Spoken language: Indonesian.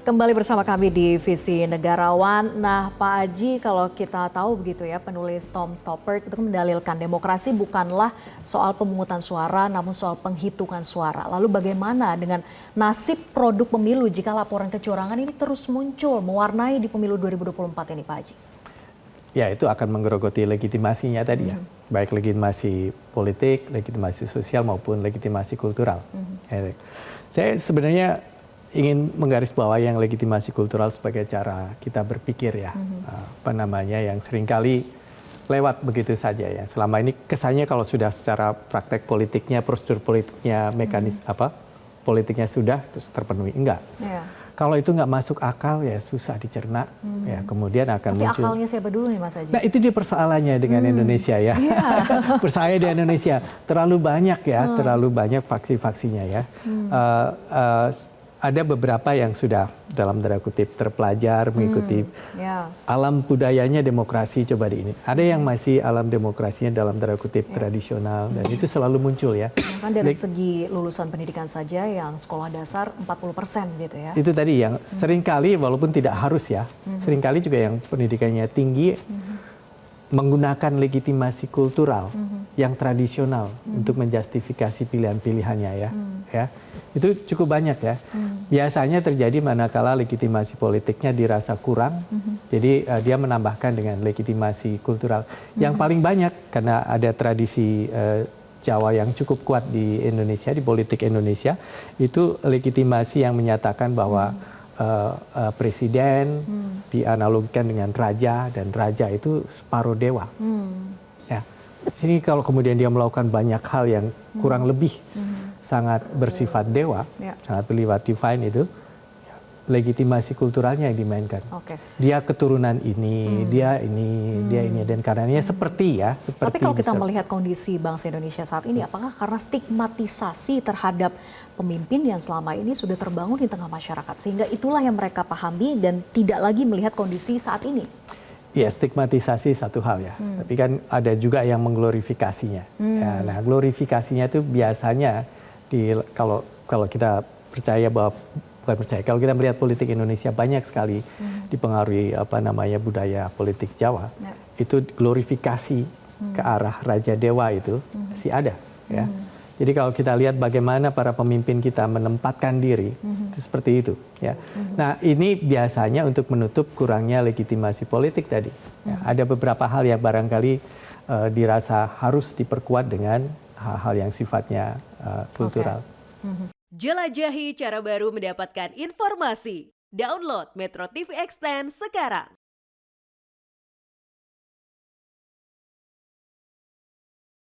Kembali bersama kami di Visi Negarawan. Nah, Pak Aji, kalau kita tahu begitu ya, penulis Tom Stoppard itu mendalilkan demokrasi bukanlah soal pemungutan suara, namun soal penghitungan suara. Lalu bagaimana dengan nasib produk pemilu jika laporan kecurangan ini terus muncul, mewarnai di pemilu 2024 ini, Pak Aji? Ya, itu akan menggerogoti legitimasinya tadi ya. Baik legitimasi politik, legitimasi sosial maupun legitimasi kultural. Saya sebenarnya ingin menggarisbawahi yang legitimasi kultural sebagai cara kita berpikir ya, yang seringkali lewat begitu saja ya. Selama ini kesannya kalau sudah secara praktek politiknya, prosedur politiknya, mekanisme politiknya sudah terus terpenuhi, enggak. Kalau itu nggak masuk akal ya susah dicerna, ya kemudian akan Tapi muncul. akalnya siapa dulu nih Mas Aji? Nah itu dia persoalannya dengan Indonesia ya. Persoalannya di Indonesia terlalu banyak ya, terlalu banyak faksi-faksinya ya. Ada beberapa yang sudah dalam tanda kutip terpelajar mengikuti alam budayanya demokrasi coba di ini. Ada yang masih alam demokrasinya dalam tanda kutip tradisional dan itu selalu muncul ya. Kan dari segi lulusan pendidikan saja yang sekolah dasar 40% gitu ya. Itu tadi yang seringkali walaupun tidak harus ya, seringkali juga yang pendidikannya tinggi menggunakan legitimasi kultural yang tradisional untuk menjustifikasi pilihan-pilihannya ya. Itu cukup banyak ya. Biasanya terjadi manakala legitimasi politiknya dirasa kurang, jadi dia menambahkan dengan legitimasi kultural. Yang paling banyak karena ada tradisi Jawa yang cukup kuat di Indonesia, di politik Indonesia, itu legitimasi yang menyatakan bahwa presiden dianalogikan dengan raja dan raja itu separuh dewa. Ya. Sini kalau kemudian dia melakukan banyak hal yang kurang lebih sangat bersifat dewa, sangat berliwat divine itu, legitimasi kulturalnya yang dimainkan. Dia keturunan ini, dia ini, dan karenanya seperti ya. Tapi kalau kita melihat kondisi bangsa Indonesia saat ini, apakah karena stigmatisasi terhadap pemimpin yang selama ini sudah terbangun di tengah masyarakat, sehingga itulah yang mereka pahami dan tidak lagi melihat kondisi saat ini? Ya, stigmatisasi satu hal ya, tapi kan ada juga yang mengglorifikasinya. Ya, nah, glorifikasinya itu biasanya kalau kita percaya bahwa bukan percaya, kalau kita melihat politik Indonesia banyak sekali dipengaruhi budaya politik Jawa, itu glorifikasi ke arah raja dewa itu masih ada ya. Jadi kalau kita lihat bagaimana para pemimpin kita menempatkan diri itu seperti itu ya. Nah, ini biasanya untuk menutup kurangnya legitimasi politik tadi. Ya, ada beberapa hal yang barangkali dirasa harus diperkuat dengan hal-hal yang sifatnya kultural. Jelajahi cara baru mendapatkan informasi. Download Metro TV Extend sekarang.